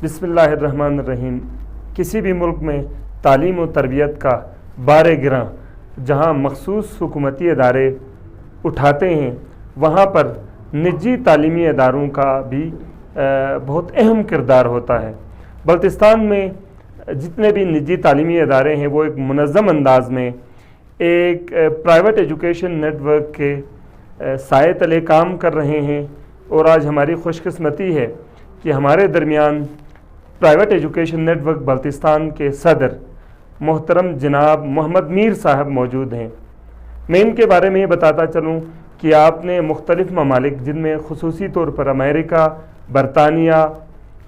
بسم اللہ الرحمن الرحیم۔ کسی بھی ملک میں تعلیم و تربیت کا بار گراں جہاں مخصوص حکومتی ادارے اٹھاتے ہیں، وہاں پر نجی تعلیمی اداروں کا بھی بہت اہم کردار ہوتا ہے۔ بلتستان میں جتنے بھی نجی تعلیمی ادارے ہیں وہ ایک منظم انداز میں ایک پرائیویٹ ایجوکیشن نیٹ ورک کے سائے تلے کام کر رہے ہیں، اور آج ہماری خوش قسمتی ہے کہ ہمارے درمیان private education network Baltistan کے صدر محترم جناب محمد میر صاحب موجود ہیں۔ میں ان کے بارے میں یہ بتاتا چلوں کہ آپ نے مختلف ممالک جن میں خصوصی طور پر امریکہ، برطانیہ،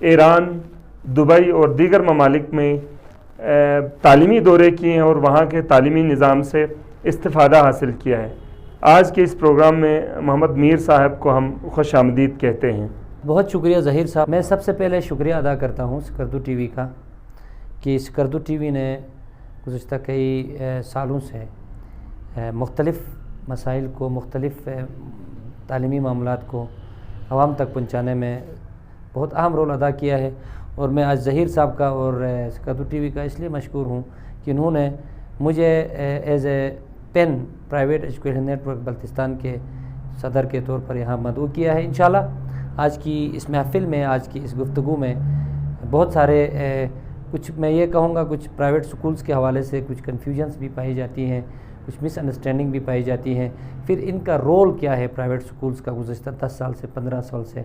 ایران، دبئی اور دیگر ممالک میں تعلیمی دورے کیے ہیں اور وہاں کے تعلیمی نظام سے استفادہ حاصل کیا ہے۔ آج کے اس پروگرام میں محمد میر صاحب کو ہم خوش آمدید کہتے ہیں۔ بہت شکریہ ظہیر صاحب۔ میں سب سے پہلے شکریہ ادا کرتا ہوں سکردو ٹی وی کا کہ سکردو ٹی وی نے گزشتہ کئی سالوں سے مختلف مسائل کو، مختلف تعلیمی معاملات کو عوام تک پہنچانے میں بہت اہم رول ادا کیا ہے، اور میں آج ظہیر صاحب کا اور سکردو ٹی وی کا اس لیے مشکور ہوں کہ انہوں نے مجھے as a pen private education network Baltistan کے صدر کے طور پر یہاں مدعو کیا ہے۔ انشاءاللہ آج کی اس محفل میں، آج کی اس گفتگو میں بہت سارے کچھ میں یہ کہوں گا کچھ پرائیویٹ سکولز کے حوالے سے کچھ کنفیوژنس بھی پائی جاتی ہیں، کچھ مس انڈرسٹینڈنگ بھی پائی جاتی ہیں، پھر ان کا رول کیا ہے پرائیویٹ سکولز کا گزشتہ 10 سال سے 15 سال سے،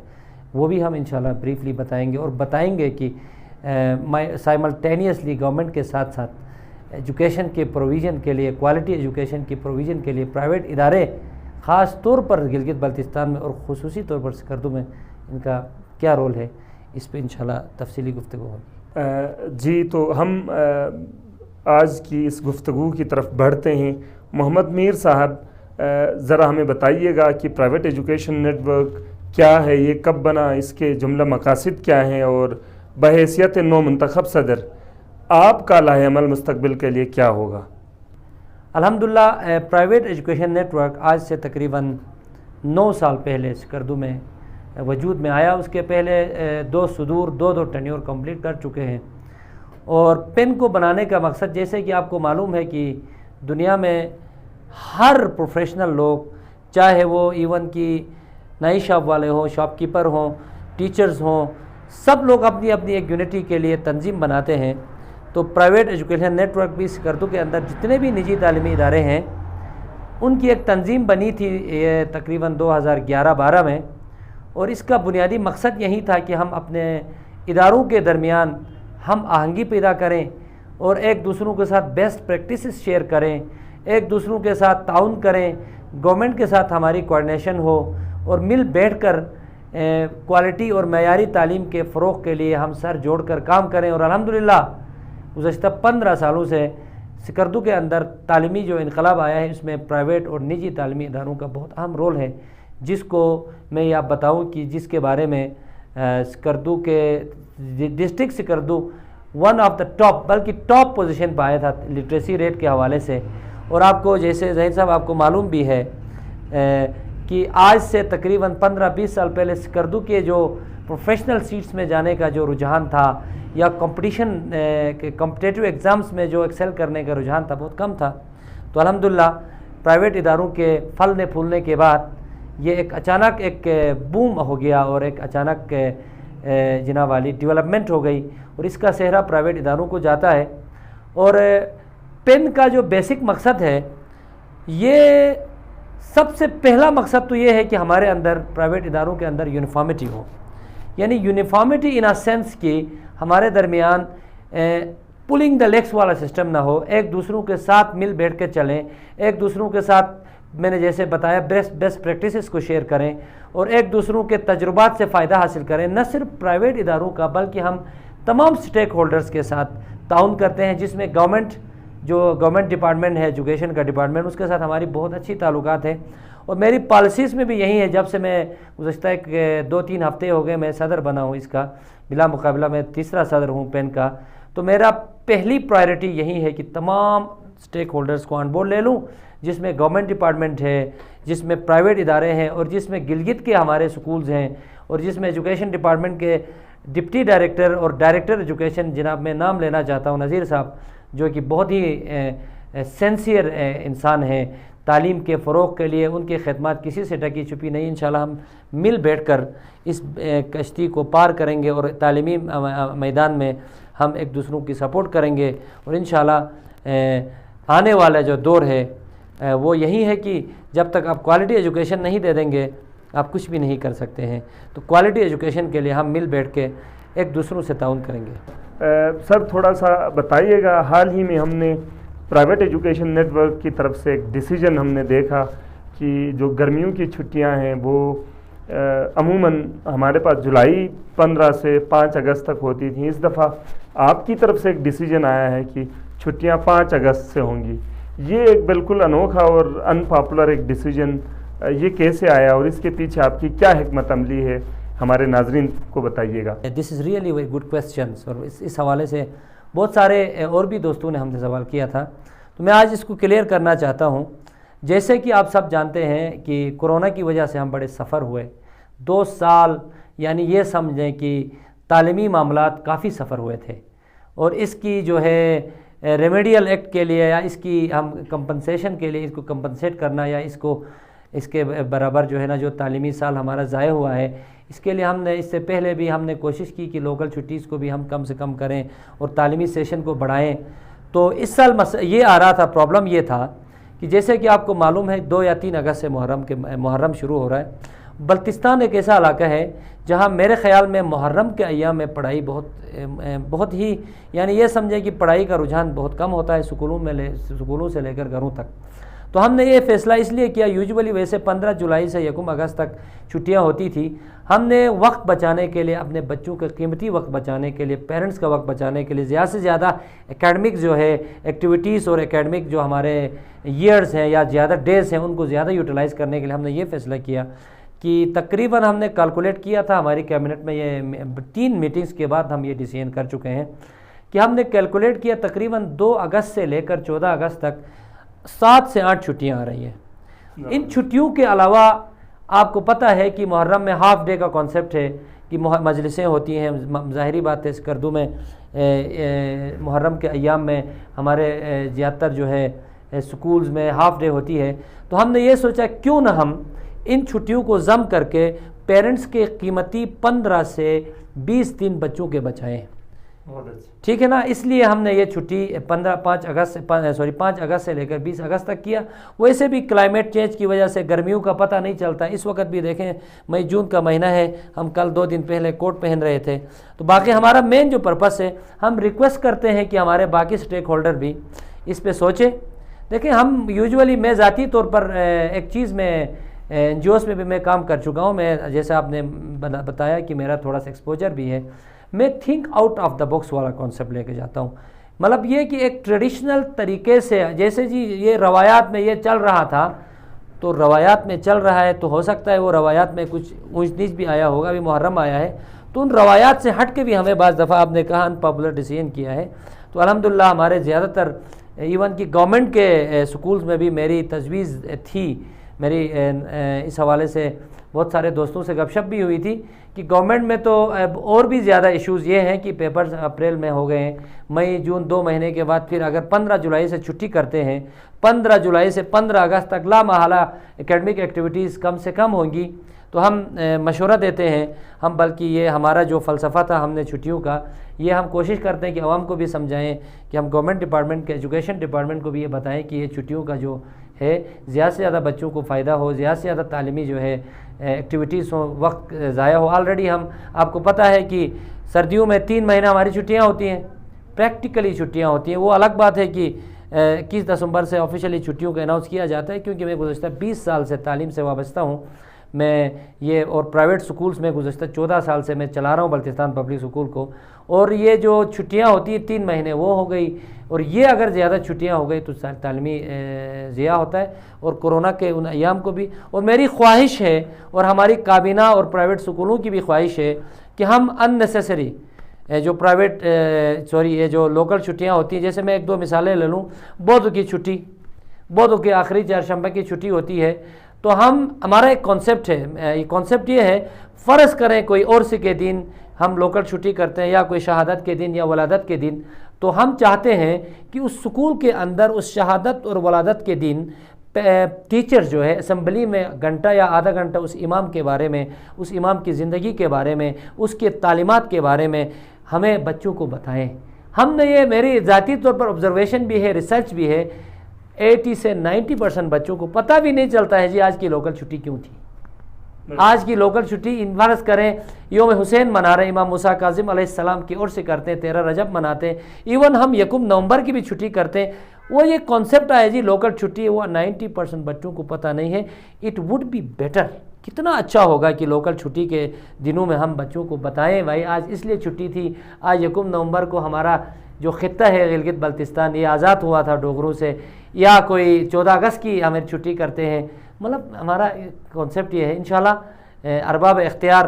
وہ بھی ہم انشاءاللہ بریفلی بتائیں گے، اور بتائیں گے کہ سائملٹینیسلی گورنمنٹ کے ساتھ ساتھ ایجوکیشن کے پروویژن کے لیے، کوالٹی ایجوکیشن کی پروویژن کے لیے پرائیویٹ ادارے خاص طور پر گلگت بلتستان میں اور خصوصی طور پر سکردو میں ان کا کیا رول ہے، اس پہ انشاءاللہ تفصیلی گفتگو ہوگی۔ جی، تو ہم آج کی اس گفتگو کی طرف بڑھتے ہیں۔ محمد میر صاحب، ذرا ہمیں بتائیے گا کہ پرائیویٹ ایجوکیشن نیٹ ورک کیا ہے، یہ کب بنا، اس کے جملہ مقاصد کیا ہیں، اور بحیثیت نو منتخب صدر آپ کا لائحہ عمل مستقبل کے لیے کیا ہوگا؟ الحمدللہ پرائیویٹ ایجوکیشن نیٹ ورک آج سے تقریباً 9 سال پہلے سکردو میں وجود میں آیا۔ اس کے پہلے 2 صدور 2 ٹینیور کمپلیٹ کر چکے ہیں، اور پین کو بنانے کا مقصد، جیسے کہ آپ کو معلوم ہے کہ دنیا میں ہر پروفیشنل لوگ، چاہے وہ ایون کی نئی شاپ والے ہوں، شاپ کیپر ہوں، ٹیچرز ہوں، سب لوگ اپنی اپنی ایک یونٹی کے لیے تنظیم بناتے ہیں۔ تو پرائیویٹ ایجوکیشن نیٹ ورک بھی سکردو کے اندر جتنے بھی نجی تعلیمی ادارے ہیں ان کی ایک تنظیم بنی تھی یہ تقریباً 2011-12 میں، اور اس کا بنیادی مقصد یہی تھا کہ ہم اپنے اداروں کے درمیان ہم آہنگی پیدا کریں اور ایک دوسروں کے ساتھ بیسٹ پریکٹسز شیئر کریں، ایک دوسروں کے ساتھ تعاون کریں، گورنمنٹ کے ساتھ ہماری کوارڈینیشن ہو، اور مل بیٹھ کر کوالٹی اور معیاری تعلیم کے فروغ کے لیے ہم سر جوڑ کر کام کریں۔ اور الحمدللہ گزشتہ 15 سالوں سے سکردو کے اندر تعلیمی جو انقلاب آیا ہے، اس میں پرائیویٹ اور نجی تعلیمی اداروں کا بہت اہم رول ہے، جس کو میں یہ آپ بتاؤں کہ جس کے بارے میں سکردو کے district Skardu one of the top, بلکہ ٹاپ پوزیشن پہ آیا تھا لٹریسی ریٹ کے حوالے سے۔ اور آپ کو جیسے ظہیر صاحب آپ کو معلوم بھی ہے کہ آج سے تقریباً 15-20 سال پہلے سکردو کے جو پروفیشنل سیٹس میں جانے کا جو رجحان تھا، یا کمپٹیشن کمپٹیٹیو ایگزامز میں جو ایکسل کرنے کا رجحان تھا، بہت کم تھا۔ تو الحمدللہ پرائیویٹ اداروں کے پھلنے پھولنے کے بعد یہ ایک اچانک ایک بوم ہو گیا، اور ایک اچانک جناب والی ڈیولپمنٹ ہو گئی، اور اس کا سہرا پرائیویٹ اداروں کو جاتا ہے۔ اور پین کا جو بیسک مقصد ہے، یہ سب سے پہلا مقصد تو یہ ہے کہ ہمارے اندر پرائیویٹ اداروں کے اندر یونیفارمٹی ہو، یعنی یونیفارمٹی ان اے سینس کہ ہمارے درمیان پولنگ دا لیگس والا سسٹم نہ ہو، ایک دوسروں کے ساتھ مل بیٹھ کے چلیں، ایک دوسروں کے ساتھ میں نے جیسے بتایا بیسٹ پریکٹسز کو شیئر کریں، اور ایک دوسروں کے تجربات سے فائدہ حاصل کریں۔ نہ صرف پرائیویٹ اداروں کا بلکہ ہم تمام سٹیک ہولڈرز کے ساتھ تعاون کرتے ہیں، جس میں گورنمنٹ ڈپارٹمنٹ ہے، ایجوکیشن کا ڈپارٹمنٹ، اس کے ساتھ ہماری بہت اچھی تعلقات ہیں۔ اور میری پالیسیز میں بھی یہی ہے، جب سے میں گزشتہ 2-3 ہفتے ہو گئے میں صدر بنا ہوں اس کا، بلا مقابلہ میں تیسرا صدر ہوں پین کا، تو میرا پہلی پرائرٹی یہی ہے کہ تمام سٹیک ہولڈرز کو آن بورڈ لے لوں، جس میں گورنمنٹ ڈپارٹمنٹ ہے، جس میں پرائیویٹ ادارے ہیں، اور جس میں گلگت کے ہمارے سکولز ہیں، اور جس میں ایجوکیشن ڈپارٹمنٹ کے ڈپٹی ڈائریکٹر اور ڈائریکٹر ایجوکیشن جناب میں نام لینا چاہتا ہوں نذیر صاحب، جو کہ بہت ہی سینسیئر انسان ہیں تعلیم کے فروغ کے لیے، ان کی خدمات کسی سے ڈھکی چھپی نہیں۔ انشاءاللہ ہم مل بیٹھ کر اس کشتی کو پار کریں گے اور تعلیمی میدان میں ہم ایک دوسروں کی سپورٹ کریں گے، اور انشاءاللہ آنے والا جو دور ہے وہ یہی ہے کہ جب تک آپ کوالٹی ایجوکیشن نہیں دے دیں گے آپ کچھ بھی نہیں کر سکتے ہیں۔ تو کوالٹی ایجوکیشن کے لیے ہم مل بیٹھ کے ایک دوسروں سے تعاون کریں گے۔ سر تھوڑا سا بتائیے گا، حال ہی میں ہم نے پرائیویٹ ایجوکیشن نیٹ ورک کی طرف سے ایک ڈیسیجن ہم نے دیکھا کہ جو گرمیوں کی چھٹیاں ہیں وہ عموماً ہمارے پاس جولائی 15 سے 5 اگست تک ہوتی تھیں، اس دفعہ آپ کی طرف سے ایک ڈیسیجن آیا ہے کہ چھٹیاں 5 اگست سے ہوں گی۔ یہ ایک بالکل انوکھا اور ان پاپولر ایک ڈیسیجن، یہ کیسے آیا اور اس کے پیچھے آپ کی کیا حکمت عملی ہے، ہمارے ناظرین کو بتائیے گا۔ This is really very good questions, اور اس حوالے سے بہت سارے اور بھی دوستوں نے ہم سے سوال کیا تھا، تو میں آج اس کو کلیئر کرنا چاہتا ہوں۔ جیسے کہ آپ سب جانتے ہیں کہ کرونا کی وجہ سے ہم بڑے سفر ہوئے 2 سال، یعنی یہ سمجھیں کہ تعلیمی معاملات کافی سفر ہوئے تھے، اور اس کی جو ہے ریمیڈیل ایکٹ کے لیے یا اس کی ہم کمپنسیشن کے لیے اس کو کمپنسیٹ کرنا یا اس کے برابر جو ہے نا جو تعلیمی سال ہمارا ضائع ہوا ہے، اس کے لیے ہم نے اس سے پہلے بھی ہم نے کوشش کی کہ لوکل چھٹیز کو بھی ہم کم سے کم کریں اور تعلیمی سیشن کو بڑھائیں۔ تو اس سال یہ آ رہا تھا، پرابلم یہ تھا کہ جیسے کہ آپ کو معلوم ہے 2 یا 3 اگست سے محرم شروع ہو رہا ہے۔ بلتستان ایک ایسا علاقہ ہے جہاں میرے خیال میں محرم کے ایام میں پڑھائی بہت ہی، یعنی یہ سمجھیں کہ پڑھائی کا رجحان بہت کم ہوتا ہے سکولوں سے لے کر گھروں تک۔ تو ہم نے یہ فیصلہ اس لیے کیا، یوجولی ویسے 15 جولائی سے 1 اگست تک چھٹیاں ہوتی تھی، ہم نے وقت بچانے کے لیے، اپنے بچوں کا قیمتی وقت بچانے کے لیے، پیرنٹس کا وقت بچانے کے لیے زیادہ سے زیادہ اکیڈمک جو ہے ایکٹیویٹیز اور اکیڈمک جو ہمارے ایئرز ہیں یا زیادہ ڈیز ہیں ان کو زیادہ یوٹیلائز کرنے کے لیے ہم نے یہ فیصلہ کیا کہ تقریباً ہم نے کیلکولیٹ کیا تھا، ہماری کیبنٹ میں یہ 3 میٹنگز کے بعد ہم یہ ڈیسیژن کر چکے ہیں کہ ہم نے کیلکولیٹ کیا تقریباً 2 اگست سے لے کر 14 اگست تک 7 سے 8 چھٹیاں آ رہی ہیں۔ ان چھٹیوں کے علاوہ آپ کو پتہ ہے کہ محرم میں ہاف ڈے کا کانسیپٹ ہے کہ مجلسیں ہوتی ہیں، ظاہری بات ہے اسکردو میں محرم کے ایام میں ہمارے زیادہ تر جو ہے سکولز میں ہاف ڈے ہوتی ہے۔ تو ہم نے یہ سوچا کیوں نہ ہم ان چھٹیوں کو ضم کر کے پیرنٹس کے قیمتی 15 سے 20 دن بچوں کے بچائیں، ٹھیک ہے نا۔ اس لیے ہم نے یہ چھٹی 5 اگست سے لے کر 20 اگست تک کیا۔ ویسے بھی کلائمیٹ چینج کی وجہ سے گرمیوں کا پتہ نہیں چلتا، اس وقت بھی دیکھیں مئی جون کا مہینہ ہے، ہم کل 2 دن پہلے کوٹ پہن رہے تھے۔ تو باقی ہمارا مین جو پرپس ہے، ہم ریکویسٹ کرتے ہیں کہ ہمارے باقی سٹیک ہولڈر بھی اس پہ سوچیں۔ دیکھیں ہم یوجولی، میں ذاتی طور پر ایک چیز میں این جی اوز میں بھی میں کام کر چکا ہوں، میں جیسے آپ نے بتایا کہ میرا تھوڑا سا ایکسپوجر بھی ہے، میں think out of the box والا کانسیپٹ لے کے جاتا ہوں۔ مطلب یہ کہ ایک ٹریڈیشنل طریقے سے، جیسے جی یہ روایات میں یہ چل رہا تھا تو روایات میں چل رہا ہے، تو ہو سکتا ہے وہ روایات میں کچھ اونچ نیچ بھی آیا ہوگا، ابھی محرم آیا ہے تو ان روایات سے ہٹ کے بھی ہمیں بعض دفعہ آپ نے کہا ان پاپولر ڈیسیژن کیا ہے۔ تو الحمدللہ ہمارے زیادہ تر ایون کہ گورنمنٹ کے سکولز میں بھی میری تجویز تھی، میری اس حوالے سے بہت سارے دوستوں سے گپ شپ بھی ہوئی تھی کہ گورنمنٹ میں تو اور بھی زیادہ ایشوز یہ ہیں کہ پیپرز اپریل میں ہو گئے ہیں، مئی جون 2 مہینے کے بعد پھر اگر 15 جولائی سے چھٹی کرتے ہیں، 15 جولائی سے 15 اگست تک لامحالہ اکیڈمک ایکٹیویٹیز کم سے کم ہوں گی۔ تو ہم مشورہ دیتے ہیں، ہم بلکہ یہ ہمارا جو فلسفہ تھا ہم نے چھٹیوں کا، یہ ہم کوشش کرتے ہیں کہ عوام کو بھی سمجھائیں کہ ہم گورنمنٹ ڈپارٹمنٹ کے ایجوکیشن ڈپارٹمنٹ کو بھی یہ بتائیں کہ یہ چھٹیوں کا جو ہے زیادہ سے زیادہ بچوں کو فائدہ ہو، زیادہ سے زیادہ تعلیمی جو ہے ایکٹیویٹیز ہوں، وقت ضائع ہو۔ آلریڈی ہم آپ کو پتہ ہے کہ سردیوں میں 3 مہینہ ہماری چھٹیاں ہوتی ہیں، پریکٹیکلی چھٹیاں ہوتی ہیں۔ وہ الگ بات ہے کہ 21 دسمبر سے آفیشیلی چھٹیوں کا اناؤنس کیا جاتا ہے، کیونکہ میں گزشتہ 20 سال سے تعلیم سے وابستہ ہوں، میں یہ اور پرائیویٹ سکولز میں گزشتہ 14 سال سے میں چلا رہا ہوں بلتستان پبلک سکول کو، اور یہ جو چھٹیاں ہوتی ہیں 3 مہینے وہ ہو گئی، اور یہ اگر زیادہ چھٹیاں ہو گئی تو تعلیمی ضیاع ہوتا ہے، اور کورونا کے ان ایام کو بھی۔ اور میری خواہش ہے اور ہماری کابینہ اور پرائیویٹ سکولوں کی بھی خواہش ہے کہ ہم ان نیسیسری جو یہ جو لوکل چھٹیاں ہوتی ہیں، جیسے میں 1-2 مثالیں لے لوں، بدھ کی چھٹی، بدھ کی آخری چہارشنبے کی چھٹی ہوتی ہے، تو ہمارا ایک کانسیپٹ ہے، یہ کانسیپٹ یہ ہے، فرض کریں کوئی اور سی کے دن ہم لوکل چھٹی کرتے ہیں یا کوئی شہادت کے دن یا ولادت کے دن، تو ہم چاہتے ہیں کہ اس سکول کے اندر اس شہادت اور ولادت کے دن ٹیچر جو ہے اسمبلی میں گھنٹہ یا آدھا گھنٹہ اس امام کے بارے میں، اس امام کی زندگی کے بارے میں، اس کے تعلیمات کے بارے میں ہمیں بچوں کو بتائیں۔ ہم نے یہ میری ذاتی طور پر آبزرویشن بھی ہے، ریسرچ بھی ہے، 80 سے 90% بچوں کو پتہ بھی نہیں چلتا ہے جی آج کی لوکل چھٹی کیوں تھی۔ آج کی لوکل چھٹی فرض کریں یوم حسین منا رہے ہیں، امام موسیٰ کاظم علیہ السلام کی اور سے کرتے ہیں، 13 رجب مناتے ہیں، ایون ہم 1 نومبر کی بھی چھٹی کرتے ہیں۔ وہ یہ کانسیپٹ آیا جی لوکل چھٹی، وہ 90% بچوں کو پتہ نہیں ہے۔ اٹ وڈ بی بیٹر، کتنا اچھا ہوگا کہ لوکل چھٹی کے دنوں میں ہم بچوں کو بتائیں بھائی آج اس لیے چھٹی تھی، آج 1 نومبر کو ہمارا جو خطہ ہے گلگت بلتستان یہ آزاد ہوا تھا ڈوگروں سے، یا کوئی 14 اگست کی ہمیں چھٹی کرتے ہیں۔ مطلب ہمارا کانسیپٹ یہ ہے انشاءاللہ ارباب اختیار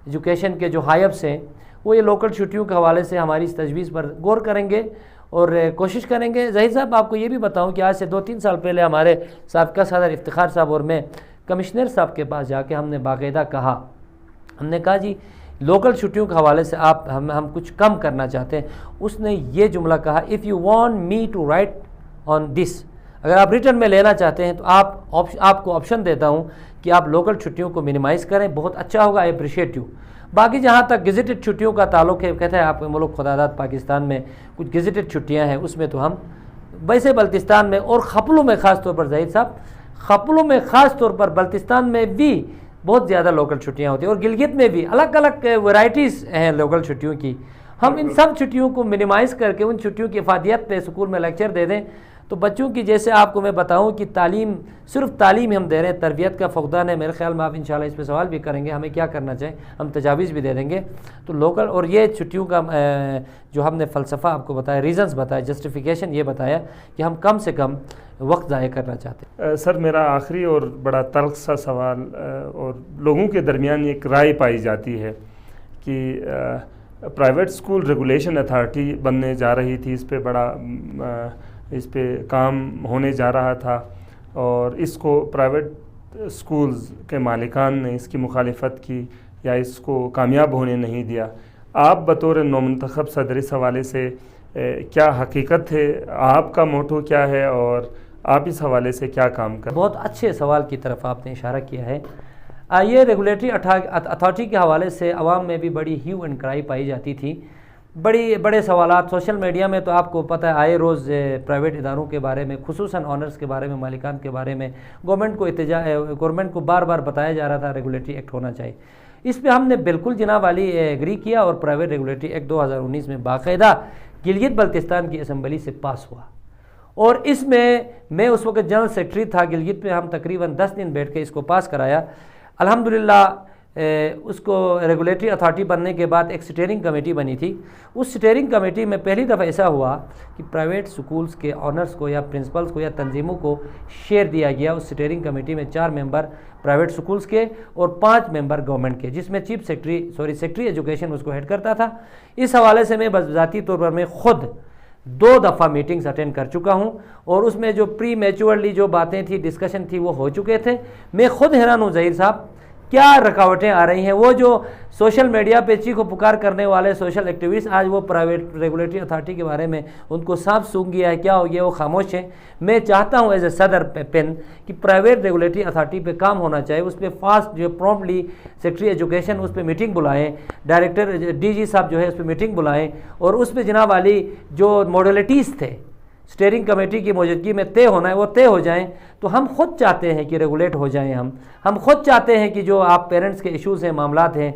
ایجوکیشن کے جو ہائبس ہیں وہ یہ لوکل چھٹیوں کے حوالے سے ہماری اس تجویز پر غور کریں گے اور کوشش کریں گے۔ ظہیر صاحب آپ کو یہ بھی بتاؤں کہ آج سے 2-3 سال پہلے ہمارے سابقہ صدر افتخار صاحب اور میں کمشنر صاحب کے پاس جا کے ہم نے باقاعدہ کہا، ہم نے کہا جی لوکل چھٹیوں کے حوالے سے ہم کچھ کم کرنا چاہتے ہیں۔ اس نے یہ جملہ کہا، if you want me to write on this, اگر آپ ریٹرن میں لینا چاہتے ہیں تو آپ کو آپشن دیتا ہوں کہ آپ لوکل چھٹیوں کو منیمائز کریں، بہت اچھا ہوگا، آئی اپریشیٹ یو۔ باقی جہاں تک گزٹڈ چھٹیوں کا تعلق ہے، کہتا ہے آپ کے ملک خداداد پاکستان میں کچھ گزٹڈ چھٹیاں ہیں، اس میں تو ہم ویسے بلتستان میں اور خپلوں میں خاص طور پر ظہیر صاحب، خپلوں میں خاص طور پر بلتستان میں بھی بہت زیادہ لوکل چھٹیاں ہوتی ہیں، اور گلگت میں بھی الگ الگ ورائٹیز ہیں لوکل چھٹیوں کی۔ ہم ان سب چھٹیوں کو منیمائز کر کے ان چھٹیوں کی افادیت پہ اسکول میں لیکچر دے دیں تو بچوں کی، جیسے آپ کو میں بتاؤں کہ تعلیم، صرف تعلیم ہم دے رہے ہیں، تربیت کا فقدان ہے۔ میرے خیال میں آپ انشاءاللہ اس پہ سوال بھی کریں گے، ہمیں کیا کرنا چاہیے، ہم تجاویز بھی دے دیں گے۔ تو لوکل اور یہ چھٹیوں کا جو ہم نے فلسفہ آپ کو بتایا، ریزنز بتایا، جسٹیفیکیشن یہ بتایا کہ ہم کم سے کم وقت ضائع کرنا چاہتے ہیں۔ سر میرا آخری اور بڑا تلخ سا سوال، اور لوگوں کے درمیان ایک رائے پائی جاتی ہے کہ پرائیویٹ اسکول ریگولیشن اتھارٹی بننے جا رہی تھی، اس پہ کام ہونے جا رہا تھا، اور اس کو پرائیویٹ اسکولز کے مالکان نے اس کی مخالفت کی یا اس کو کامیاب ہونے نہیں دیا۔ آپ بطور نومنتخب صدر اس حوالے سے کیا حقیقت ہے، آپ کا موٹو کیا ہے، اور آپ اس حوالے سے کیا کام کریں؟ بہت اچھے سوال کی طرف آپ نے اشارہ کیا ہے۔ یہ ریگولیٹری اتھارٹی کے حوالے سے عوام میں بھی بڑی ہیو اینڈ کرائی پائی جاتی تھی، بڑے سوالات سوشل میڈیا میں تو آپ کو پتہ ہے آئے روز پرائیویٹ اداروں کے بارے میں، خصوصاً آنرز کے بارے میں، مالکان کے بارے میں گورنمنٹ کو بار بار بتایا جا رہا تھا ریگولیٹری ایکٹ ہونا چاہیے۔ اس پہ ہم نے بالکل جناب والی ایگری کیا، اور پرائیویٹ ریگولیٹری ایکٹ 2019 میں باقاعدہ گلگت بلتستان کی اسمبلی سے پاس ہوا، اور اس میں اس وقت جنرل سیکرٹری تھا گلگت میں، ہم تقریباً 10 دن بیٹھ کے اس کو پاس کرایا۔ الحمدللہ اس کو ریگولیٹری اتھارٹی بننے کے بعد ایک سٹیئرنگ کمیٹی بنی تھی۔ اس سٹیئرنگ کمیٹی میں پہلی دفعہ ایسا ہوا کہ پرائیویٹ سکولز کے آنرز کو یا پرنسپلز کو یا تنظیموں کو شیئر دیا گیا۔ اس سٹیئرنگ کمیٹی میں 4 ممبر پرائیویٹ سکولز کے اور 5 ممبر گورنمنٹ کے، جس میں سیکرٹری ایجوکیشن اس کو ہیڈ کرتا تھا۔ اس حوالے سے میں ذاتی طور پر میں خود 2 دفعہ میٹنگز اٹینڈ کر چکا ہوں، اور اس میں جو پری میچورلی جو باتیں تھی، ڈسکشن تھی، وہ ہو چکے تھے۔ میں خود حیران ہوں ظہیر صاحب کیا رکاوٹیں آ رہی ہیں۔ وہ جو سوشل میڈیا پہ چیخ و پکار کرنے والے سوشل ایکٹیوسٹ آج وہ پرائیویٹ ریگولیٹری اتھارٹی کے بارے میں ان کو سانپ سونگھ گیا ہے، کیا ہو گیا، وہ خاموش ہیں۔ میں چاہتا ہوں ایز اے صدر پن کہ پرائیویٹ ریگولیٹری اتھارٹی پہ کام ہونا چاہیے، اس پہ فاسٹ جو پرومپٹلی سیکرٹری ایجوکیشن اس پہ میٹنگ بلائیں، ڈائریکٹر DG صاحب جو ہے اس پہ میٹنگ بلائیں، اور اس پہ جناب والی جو موڈلٹیز تھے سٹیئرنگ کمیٹی کی موجودگی میں طے ہونا ہے وہ طے ہو جائیں۔ تو ہم خود چاہتے ہیں کہ ریگولیٹ ہو جائیں، ہم خود چاہتے ہیں کہ جو آپ پیرنٹس کے ایشوز ہیں، معاملات ہیں،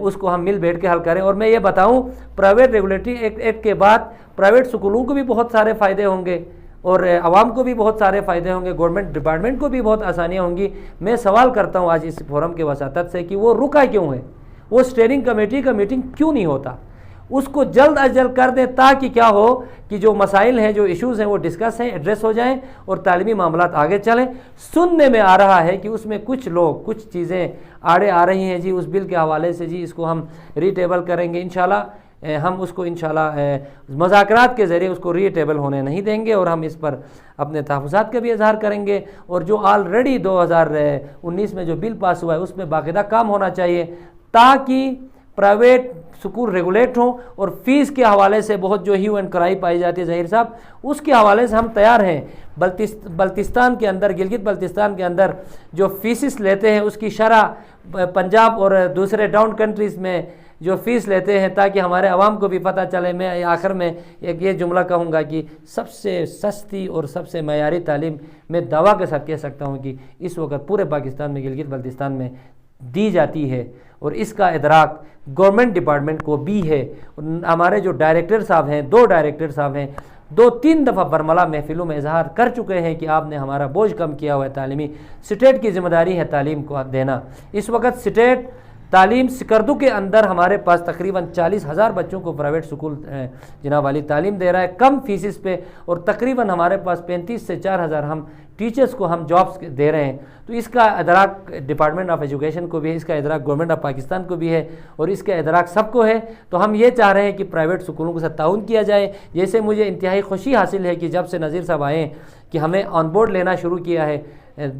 اس کو ہم مل بیٹھ کے حل کریں۔ اور میں یہ بتاؤں پرائیویٹ ریگولیٹری ایکٹ کے بعد پرائیویٹ سکولوں کو بھی بہت سارے فائدے ہوں گے، اور عوام کو بھی بہت سارے فائدے ہوں گے، گورنمنٹ ڈپارٹمنٹ کو بھی بہت آسانیاں ہوں گی۔ میں سوال کرتا ہوں آج اس فورم کے وساطت سے کہ وہ رکا کیوں ہے، وہ سٹیئرنگ کمیٹی کا میٹنگ کیوں نہیں ہوتا، اس کو جلد از جلد کر دیں تاکہ کیا ہو کہ جو مسائل ہیں، جو ایشوز ہیں وہ ڈسکس ہیں، ایڈریس ہو جائیں اور تعلیمی معاملات آگے چلیں۔ سننے میں آ رہا ہے کہ اس میں کچھ لوگ کچھ چیزیں آڑے آ رہی ہیں جی اس بل کے حوالے سے، جی اس کو ہم ری ٹیبل کریں گے، انشاءاللہ ہم اس کو انشاءاللہ مذاکرات کے ذریعے اس کو ری ٹیبل ہونے نہیں دیں گے، اور ہم اس پر اپنے تحفظات کا بھی اظہار کریں گے۔ اور جو آلریڈی 2019 میں جو بل پاس ہوا ہے اس میں باقاعدہ کام ہونا چاہیے، تاکہ پرائیویٹ سکول ریگولیٹ ہوں اور فیس کے حوالے سے بہت جو ہیو اینڈ کرائی پائی جاتی ہے ظہیر صاحب، اس کے حوالے سے ہم تیار ہیں۔ بلتستان کے اندر، گلگت بلتستان کے اندر جو فیسز لیتے ہیں اس کی شرح پنجاب اور دوسرے ڈاؤن کنٹریز میں جو فیس لیتے ہیں، تاکہ ہمارے عوام کو بھی پتہ چلے۔ میں آخر میں ایک یہ جملہ کہوں گا کہ سب سے سستی اور سب سے معیاری تعلیم میں دعویٰ کے ساتھ کہہ سکتا ہوں کہ اس وقت پورے پاکستان میں گلگت بلتستان میں دی جاتی ہے، اور اس کا ادراک گورنمنٹ ڈپارٹمنٹ کو بھی ہے۔ ہمارے جو ڈائریکٹر صاحب ہیں، 2 ڈائریکٹر صاحب ہیں، 2-3 دفعہ برملا محفلوں میں اظہار کر چکے ہیں کہ آپ نے ہمارا بوجھ کم کیا ہوا ہے تعلیمی۔ اسٹیٹ کی ذمہ داری ہے تعلیم کو دینا۔ اس وقت اسٹیٹ تعلیم سکردو کے اندر ہمارے پاس تقریباً 40,000 بچوں کو پرائیویٹ سکول جناب والی تعلیم دے رہا ہے کم فیسز پہ، اور تقریباً ہمارے پاس 35 سے 4,000 ہم ٹیچرز کو ہم جابس دے رہے ہیں۔ تو اس کا ادراک ڈپارٹمنٹ آف ایجوکیشن کو بھی ہے، اس کا ادراک گورنمنٹ آف پاکستان کو بھی ہے، اور اس کا ادراک سب کو ہے۔ تو ہم یہ چاہ رہے ہیں کہ پرائیویٹ سکولوں کے ساتھ تعاون کیا جائے۔ جیسے مجھے انتہائی خوشی حاصل ہے کہ جب سے نذیر صاحب آئے کہ ہمیں آن بورڈ لینا شروع کیا ہے،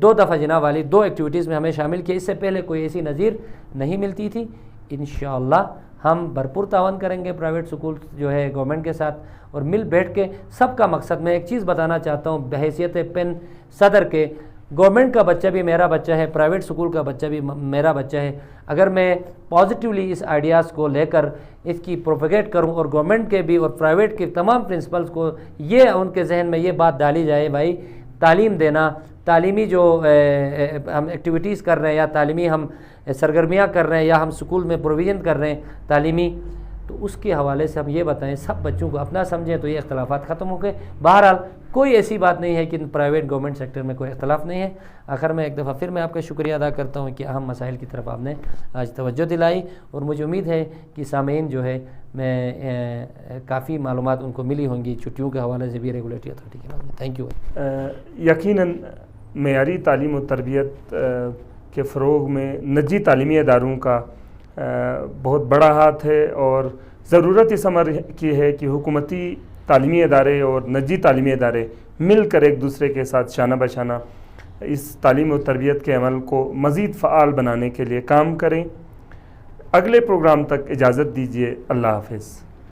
2 دفعہ جناب والی 2 ایکٹیویٹیز میں ہمیں شامل کیا، اس سے پہلے کوئی ایسی نظیر نہیں ملتی تھی۔ انشاءاللہ ہم بھرپور تعاون کریں گے پرائیویٹ سکول جو ہے گورنمنٹ کے ساتھ، اور مل بیٹھ کے سب کا مقصد۔ میں ایک چیز بتانا چاہتا ہوں بحیثیت پن صدر کے، گورنمنٹ کا بچہ بھی میرا بچہ ہے، پرائیویٹ سکول کا بچہ بھی میرا بچہ ہے۔ اگر میں پازیٹیولی اس آئیڈیاز کو لے کر اس کی پروپیگیٹ کروں، اور گورنمنٹ کے بھی اور پرائیویٹ کے تمام پرنسپلز کو یہ ان کے ذہن میں یہ بات ڈالی جائے، بھائی تعلیم دینا، تعلیمی جو ہم ایکٹیویٹیز کر رہے ہیں یا تعلیمی ہم سرگرمیاں کر رہے ہیں یا ہم سکول میں پروویژن کر رہے ہیں تعلیمی، تو اس کے حوالے سے ہم یہ بتائیں سب بچوں کو اپنا سمجھیں تو یہ اختلافات ختم ہو گئے۔ بہرحال کوئی ایسی بات نہیں ہے کہ پرائیویٹ گورنمنٹ سیکٹر میں کوئی اختلاف نہیں ہے۔ آخر میں ایک دفعہ پھر میں آپ کا شکریہ ادا کرتا ہوں کہ اہم مسائل کی طرف آپ نے آج توجہ دلائی، اور مجھے امید ہے کہ سامعین جو ہے میں کافی معلومات ان کو ملی ہوں گی چھٹیوں کے حوالے سے بھی ریگولیٹری اتھارٹی کے حوالے سے۔ Thank you. یقیناً معیاری تعلیم و تربیت کے فروغ میں نجی تعلیمی اداروں کا بہت بڑا ہاتھ ہے، اور ضرورت اس امر کی ہے کہ حکومتی تعلیمی ادارے اور نجی تعلیمی ادارے مل کر ایک دوسرے کے ساتھ شانہ بشانہ اس تعلیم و تربیت کے عمل کو مزید فعال بنانے کے لیے کام کریں۔ اگلے پروگرام تک اجازت دیجیے۔ اللہ حافظ۔